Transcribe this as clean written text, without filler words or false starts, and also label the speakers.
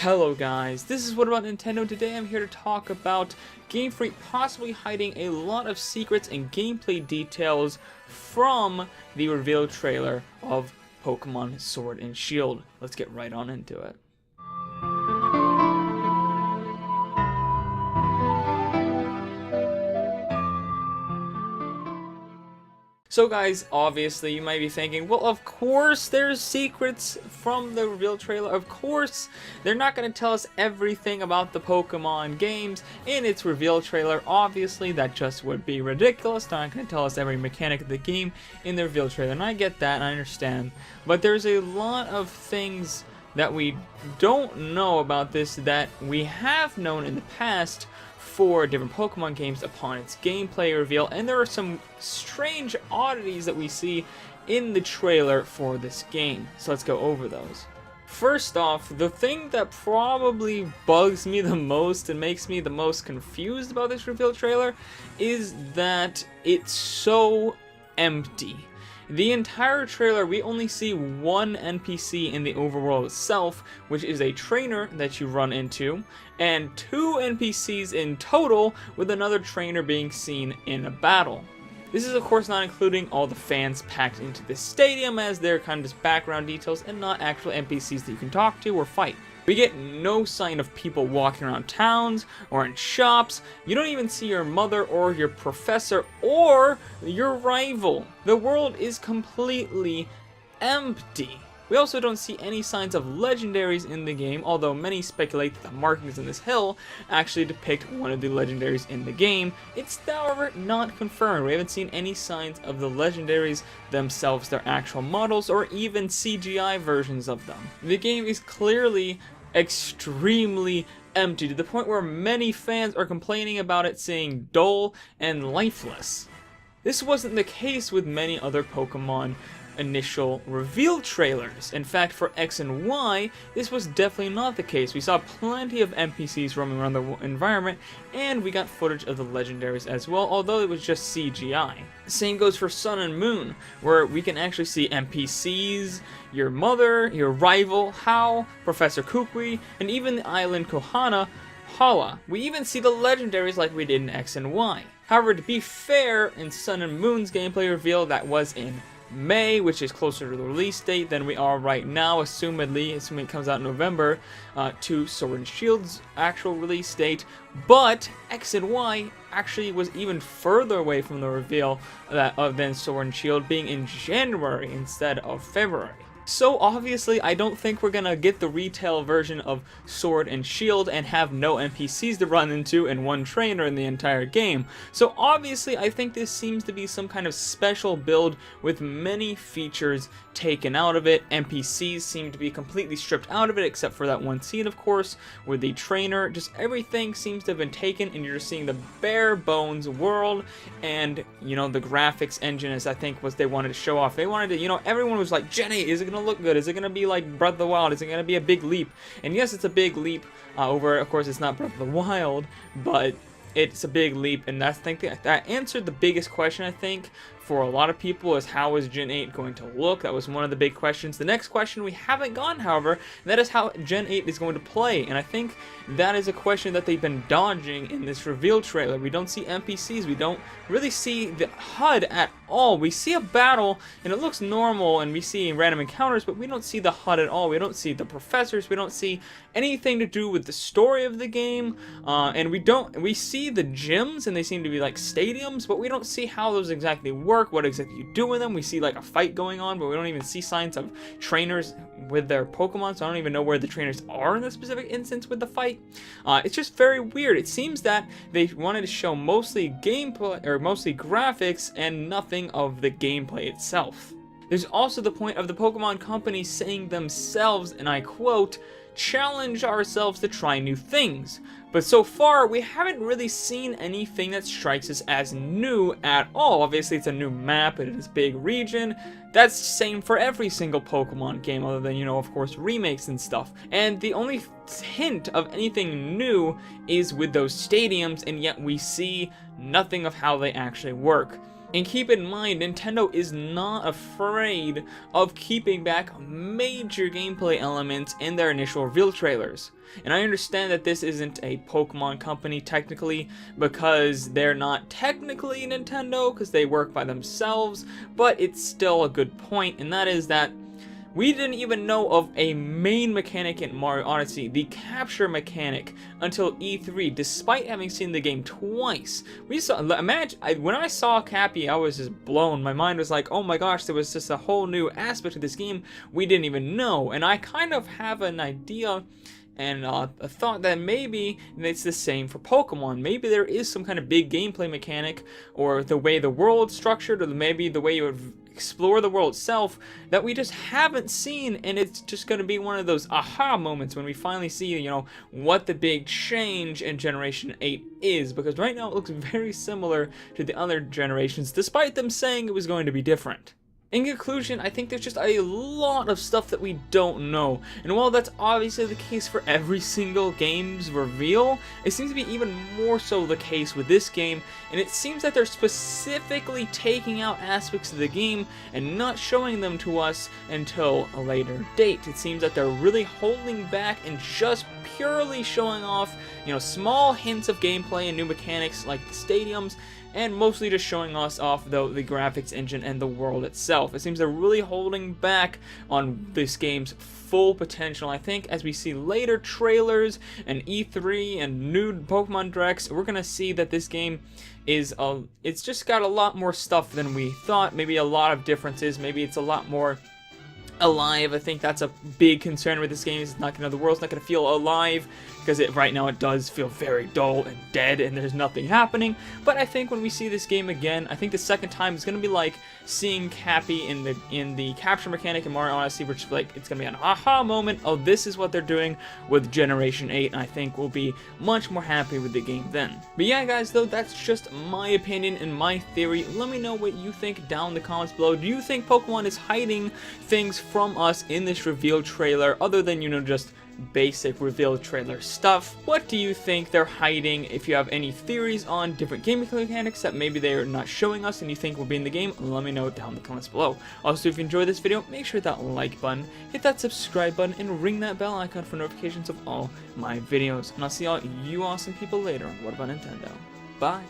Speaker 1: Hello guys, this is What About Nintendo. Today I'm here to talk about Game Freak possibly hiding a lot of secrets and gameplay details from the reveal trailer of Pokemon Sword and Shield. Let's get right on into it. So guys, obviously you might be thinking, well, of course there's secrets from the reveal trailer. Of course they're not going to tell us everything about the Pokemon games in its reveal trailer. Obviously that just would be ridiculous. They're not going to tell us every mechanic of the game in the reveal trailer, and I get that and I understand. But there's a lot of things that we don't know about this that we have known in the past for different Pokemon games upon its gameplay reveal, and there are some strange oddities that we see in the trailer for this game. So let's go over those. First off, the thing that probably bugs me the most and makes me the most confused about this reveal trailer is that it's so empty. The entire trailer, we only see one NPC in the overworld itself, which is a trainer that you run into, and two NPCs in total, with another trainer being seen in a battle. This is of course not including all the fans packed into this stadium, as they're kind of just background details and not actual NPCs that you can talk to or fight. We get no sign of people walking around towns or in shops. You don't even see your mother or your professor or your rival. The world is completely empty. We also don't see any signs of legendaries in the game, although many speculate that the markings in this hill actually depict one of the legendaries in the game. It's however not confirmed. We haven't seen any signs of the legendaries themselves, their actual models, or even CGI versions of them. The game is clearly extremely empty, to the point where many fans are complaining about it saying dull and lifeless. This wasn't the case with many other Pokemon initial reveal trailers. In fact, for X and Y, this was definitely not the case. We saw plenty of NPCs roaming around the environment, and we got footage of the legendaries as well, although it was just CGI. The same goes for Sun and Moon, where we can actually see NPCs, your mother, your rival, Hau, Professor Kukui, and even the island Kohana, Hala. We even see the legendaries like we did in X and Y. However, to be fair, in Sun and Moon's gameplay reveal that was in May, which is closer to the release date than we are right now, assuming it comes out in November, to Sword and Shield's actual release date. But X and Y actually was even further away from the reveal than Sword and Shield, being in January instead of February. So obviously I don't think we're gonna get the retail version of Sword and Shield and have no NPCs to run into and one trainer in the entire game. So obviously I think this seems to be some kind of special build with many features taken out of it. NPCs seem to be completely stripped out of it, except for that one scene of course with the trainer. Just everything seems to have been taken, and you're seeing the bare bones world, and you know, the graphics engine is I think what they wanted to show off. They wanted to, you know, everyone was like, Gen 8, is it gonna look good? Is it gonna be like Breath of the Wild? Is it gonna be a big leap? And yes, it's a big leap over, of course it's not Breath of the Wild, but it's a big leap, and I think that answered the biggest question I think for a lot of people, is how is Gen 8 going to look? That was one of the big questions. The next question we haven't gotten, however, that is how Gen 8 is going to play, and I think that is a question that they've been dodging in this reveal trailer. We don't see NPCs, we don't really see the HUD at all. We see a battle and it looks normal, and we see random encounters, but we don't see the HUD at all. We don't see the professors, we don't see anything to do with the story of the game, and we see the gyms and they seem to be like stadiums, but we don't see how those exactly work, what exactly you do in them. We see like a fight going on, but we don't even see signs of trainers with their Pokemon, so I don't even know where the trainers are in this specific instance with the fight. It's just very weird. It seems that they wanted to show mostly gameplay, or mostly graphics, and nothing of the gameplay itself. There's also the point of the Pokemon Company saying themselves, and I quote, "challenge ourselves to try new things." But so far, we haven't really seen anything that strikes us as new at all. Obviously, it's a new map, it is a big region. That's the same for every single Pokemon game, other than, you know, of course, remakes and stuff. And the only hint of anything new is with those stadiums, and yet we see nothing of how they actually work. And keep in mind, Nintendo is not afraid of keeping back major gameplay elements in their initial reveal trailers. And I understand that this isn't a Pokemon company technically, because they're not technically Nintendo, because they work by themselves, but it's still a good point, and that is that we didn't even know of a main mechanic in Mario Odyssey, the capture mechanic, until E3, despite having seen the game twice. We saw, imagine, when I saw Cappy, I was just blown. My mind was like, oh my gosh, there was just a whole new aspect of this game we didn't even know. And I kind of have an idea and a thought that maybe it's the same for Pokemon. Maybe there is some kind of big gameplay mechanic, or the way the world's structured, or maybe the way you would explore the world itself that we just haven't seen, and it's just going to be one of those aha moments when we finally see, you know, what the big change in Generation 8 is, because right now it looks very similar to the other generations, despite them saying it was going to be different. In conclusion, I think there's just a lot of stuff that we don't know, and while that's obviously the case for every single game's reveal, it seems to be even more so the case with this game, and it seems that they're specifically taking out aspects of the game and not showing them to us until a later date. It seems that they're really holding back and just purely showing off, you know, small hints of gameplay and new mechanics like the stadiums, and mostly just showing us off the graphics engine and the world itself. It seems they're really holding back on this game's full potential. I think as we see later trailers and E3 and new Pokemon Directs, we're gonna see that this game is it's just got a lot more stuff than we thought. Maybe a lot of differences. Maybe it's a lot more alive. I think that's a big concern with this game. It's not gonna, the world's not gonna feel alive, because right now it does feel very dull and dead and there's nothing happening. But I think when we see this game again, I think the second time is gonna be like seeing Cappy in the capture mechanic in Mario Odyssey, which is like, it's gonna be an aha moment. Oh, this is what they're doing with Generation 8, and I think we'll be much more happy with the game then. But yeah, guys, though, that's just my opinion and my theory. Let me know what you think down in the comments below. Do you think Pokemon is hiding things from us in this reveal trailer, other than, you know, just basic reveal trailer stuff? What do you think they're hiding? If you have any theories on different gaming mechanics that maybe they're not showing us and you think will be in the game, let me know down in the comments below. Also, if you enjoyed this video, make sure that like button, hit that subscribe button, and ring that bell icon for notifications of all my videos. And I'll see all you awesome people later on What About Nintendo. Bye!